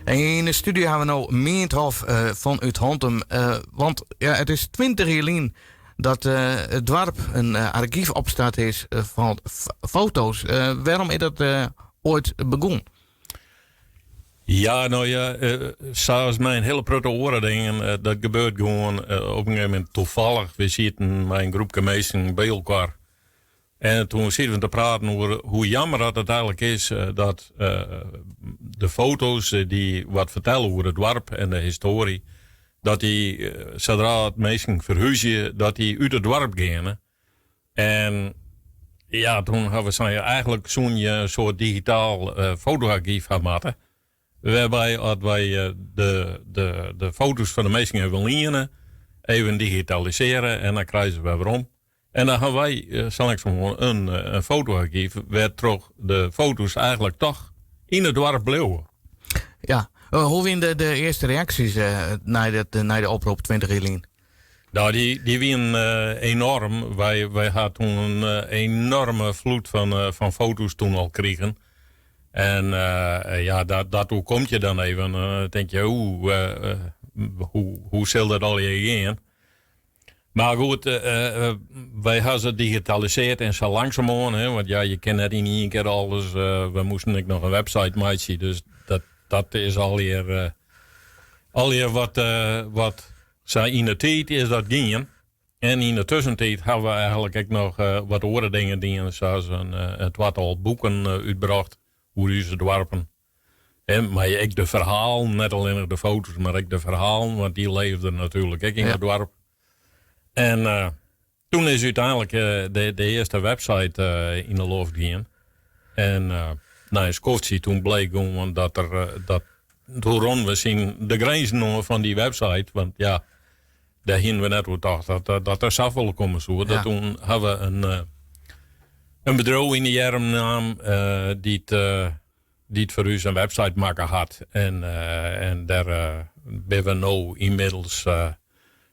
En in de studio hebben we nou Meenthof van Uithontem. Want ja, het is 20 jaar geleden dat het dorp een archief opstaat is van foto's. Waarom is dat ooit begonnen? Ja, nou ja, zoals mijn hele protte oren dingen, dat gebeurt gewoon op een gegeven moment toevallig. We zitten met een groepje mensen bij elkaar. En toen zitten we te praten over hoe jammer dat het eigenlijk is dat de foto's die wat vertellen over het dorp en de historie, dat die, zodra het mensen verhuizen, dat die uit het dorp gaan. En ja, toen hebben we eigenlijk zo'n soort digitaal fotoarchief gemaakt. Waarbij wij de foto's van de mensen hebben lenen, even digitaliseren en dan krijgen we weer om. En dan gaan wij een fotoarchief waar toch de foto's eigenlijk toch in het dorp blijven. Ja, hoe waren de eerste reacties naar de oproep 20 jaar geleden? Nou, die waren enorm. Wij hadden toen een enorme vloed van foto's toen al kregen. En ja, daartoe kom je dan even. Dan denk je, hoe zal dat al hier gaan? Maar goed, wij hebben ze digitaliseerd en zo langzamerhand. Hè, want ja, je kent het in één keer alles. We moesten ook nog een website maken. Dus dat is alweer wat in de tijd is dat gingen. En in de tussentijd hebben we eigenlijk ook nog wat andere dingen dingen. Zoals het wat al boeken uitgebracht. Hoe is het dorpen. Maar ik de verhaal, net alleen de foto's, maar ik de verhaal. Want die leefde natuurlijk ook in het dorp. En toen is uiteindelijk de eerste website in de loop gegaan. En na een koftie toen bleek gewoon dat doorheen we zien de grenzen van die website. Want ja, daar hingen we net gedacht dat er zelf wel komen zo. Ja. Dat toen hebben we een bedrijf in de arm die het voor u een website maken had. En daar ben we nu inmiddels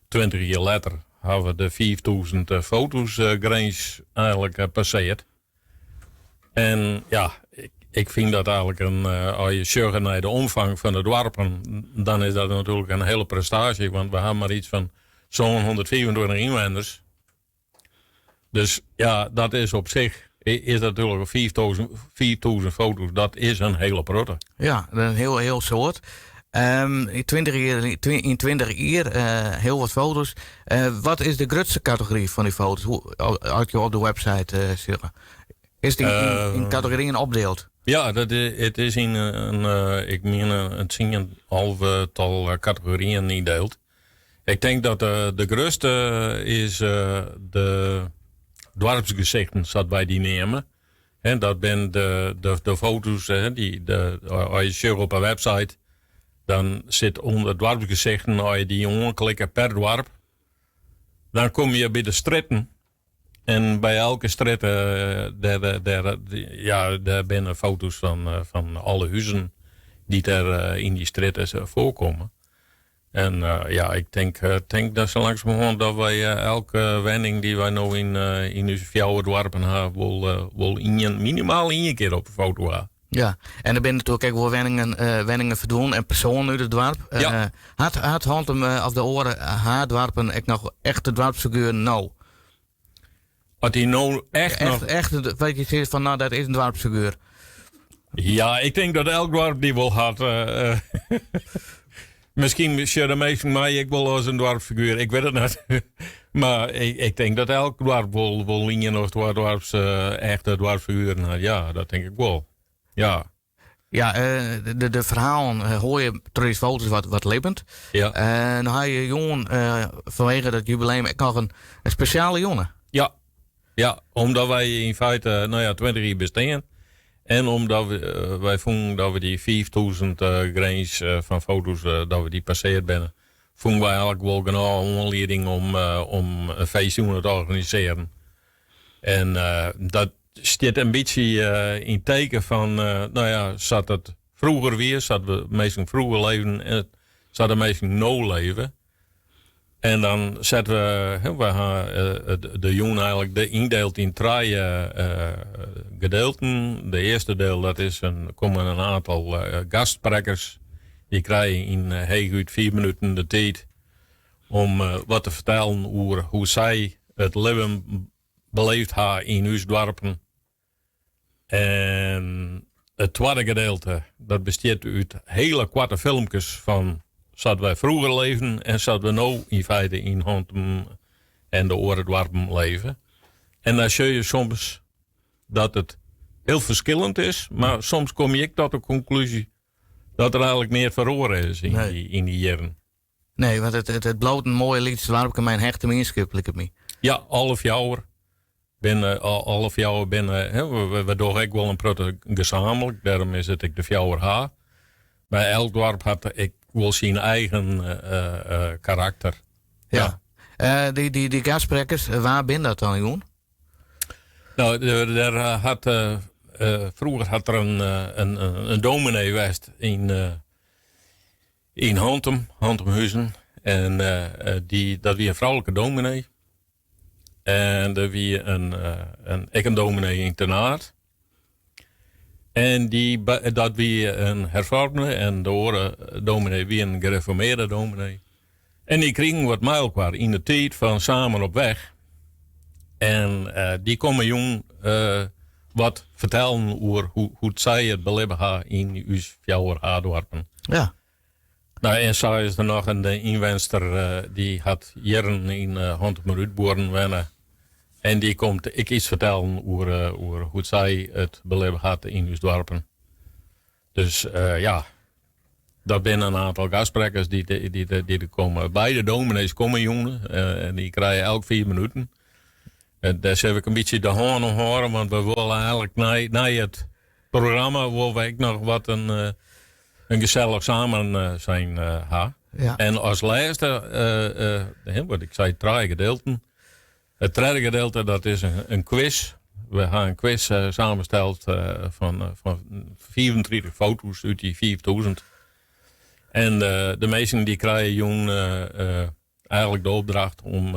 20 jaar later hebben we de 5000 foto's grens eigenlijk passeerd. En ja, ik vind dat eigenlijk als je zorgt naar de omvang van de dorpen, dan is dat natuurlijk een hele prestatie. Want we hebben maar iets van zo'n 124 inwoners. Dus ja, dat is op zich, is dat natuurlijk 4000 foto's. Dat is een hele protte. Ja, een heel soort. In 20 jaar heel wat foto's. Wat is de grootste categorie van die foto's? Als je op de website zegt. Is die in categorieën opdeeld? Ja, het is in het zien een halvetal categorieën indeelt. Ik denk dat de grootste is de dorpsgezichten zat bij die nemen. En dat zijn de foto's als je zoekt op een website. Dan zit onder dorpsgezichten, als je die aanklikt per dorp. Dan kom je bij de stritten. En bij elke strit, daar zijn foto's van alle huizen die er in die stritten voorkomen. En ja, ik denk dat zo langzamerhand dat wij elke wending die wij nou in onze fjouwer dorpen hebben, wel minimaal één keer op een foto hebben. Ja, en er zijn natuurlijk ook wel wenningen verdwenen en personen uit het dorp. Ja. Had Hontem of de oren haar dorpen echt nog echte dorpsfiguur nou? Wat die nou echt, weet je zegt van nou dat is een dorpsfiguur. Ja, ik denk dat elk dorp die wel had. Misschien zie de meesten mij ik wel als een dorpsfiguur. Ik weet het niet. Maar ik denk dat elk dorp wel linien of echte dorpsfiguren had. Ja, dat denk ik wel. Ja. Ja, de verhalen hoor je terug foto's wat levend. Ja. Dan had je jongen vanwege dat jubileum nog een speciale jongen. Ja, omdat wij in feite 20 jaar bestaan. En omdat wij vonden dat we die 5000 grens van foto's dat we die passeerd zijn. Vonden wij eigenlijk wel genoeg aanleiding om een feestje te organiseren. En dat staat een beetje in teken van, zat het vroeger weer, zat we meestal vroeger leven en zat de meestal no leven. En dan zetten we de jongen eigenlijk indeelt in drie gedeelten. De eerste deel, dat is komen een aantal gastsprekers Die krijgen in hooguit 4 minuten de tijd om wat te vertellen over hoe zij het leven beleefd hebben in uw dorpen. En het tweede gedeelte, dat bestaat uit hele korte filmpjes van zoals wij vroeger leven en zoals we nu in feite in Hontem en de Oorendwarpen leven. En dan zie je soms dat het heel verschillend is, maar soms kom je tot de conclusie dat er eigenlijk meer verloren is in die jaren. Nee, want het bloot een mooie lied, waarom ik mijn hechte minskip lik het me. Ja, half jaar. We doen ook wel een proto gezamenlijk, daarom is het ik de fjouwer ha. Bij elk dorp had ik wel zijn eigen karakter. Ja. Die gastsprekkers, waar ben dat dan, Joen? Nou, vroeger had er een dominee geweest in Hontemhuizen. En dat was een vrouwelijke dominee. En er was een dominee internaat. En dat was een hervormde en de andere dominee was een gereformeerde dominee. En die kregen wat mijlkwaar in de tijd van samen op weg. En die komen jong wat vertellen over hoe zij het beleven hebben in uw fjouwer Haardwarpen. Ja. Nou, en zo is er nog een inwenster die had jaren in Hontemeruitboeren wennen. En die komt ik iets vertellen over hoe zij het beleven had in uw dorpen. Dus ja, dat zijn een aantal gastsprekers die er komen. Beide dominees komen jongen en die krijgen elk 4 minuten. En daar heb ik een beetje de hoorn om horen, want we willen eigenlijk na het programma wil we nog wat een gezellig samen zijn ha. Ja. En als laatste, wat ik zei, 3 gedeelten. Het tweede gedeelte dat is een quiz. We gaan een quiz samengesteld van 34 foto's uit die 4000. En de meesten die krijgen jong eigenlijk de opdracht om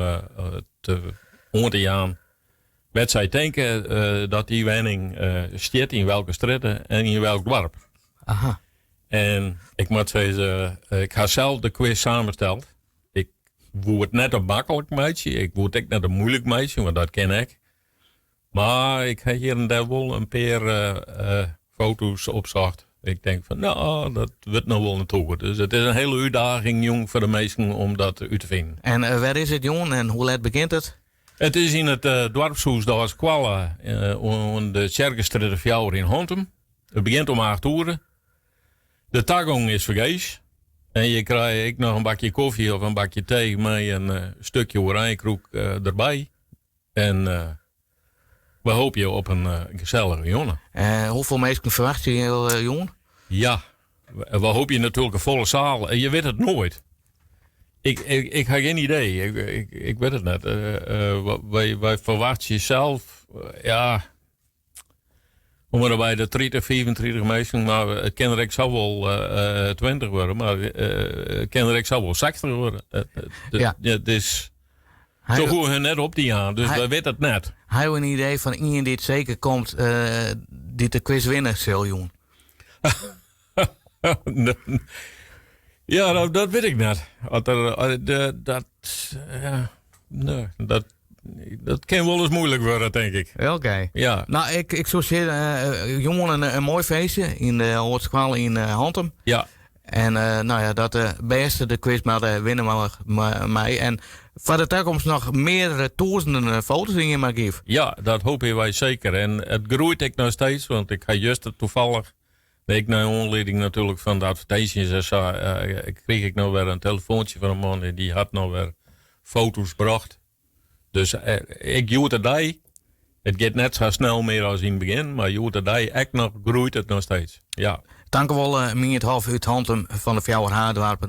te gaan. Werd zij denken dat die wenning stiet in welke stritten en in welk dorp. Aha. En ik moet zeggen, ik ga zelf de quiz samensteld. Ik word net een makkelijk meisje. Ik word ook net een moeilijk meisje, want dat ken ik. Maar ik heb hier en daar wel een paar foto's opzocht. Ik denk van, nou, dat wordt nog wel naartoe. Dus het is een hele uitdaging, jong, voor de meesten om dat uit te vinden. En waar is het, jong, en hoe laat begint het? Het is in het dorpshuis daar is Kwalla, in de Tjerkenstraat Fjouwer in Hontem. Het begint om 8 uur. De tagong is vergees. En je krijgt ook nog een bakje koffie of een bakje thee met een stukje oranjekroek erbij. En we hopen op een gezellige jongen. Hoeveel mensen verwacht je, jongen? Ja, we hopen natuurlijk een volle zaal. En je weet het nooit. Ik heb geen idee. Ik weet het net. Wij verwachten jezelf, ja. We moeten bij de 30, 24 mensen, maar het kenmerk zou wel 20 worden, maar het kenmerk zou wel 60 worden. Ja. Dus zo goed we net op die aan, dus we weten het net. Heb je een idee van iemand die het zeker komt, die de quiz winnen, Siljoen? Ja, dat weet ik net. Dat kan wel eens moeilijk worden, denk ik. Oké. Ja. Nou, ik zou zeggen, jongen, een mooi feestje in de Hoortskwal in Hontem. Ja. En nou ja, dat de beste de quiz maar winnen maar mij. En voor de toekomst nog meer duizenden foto's in je mag geven. Ja, dat hopen wij zeker. En het groeit ik nog steeds, want ik ga juist toevallig. Ik naar aanleiding natuurlijk van de advertenties kreeg ik nou weer een telefoontje van een man en die had nou weer foto's gebracht. Dus ik doe het erbij. Het gaat net zo snel meer als in het begin, maar je doet erbij. Echt nog groeit het nog steeds. Ja. Dank u wel, meneer het half uit Hontem van de Fjouwer Haardwarpen.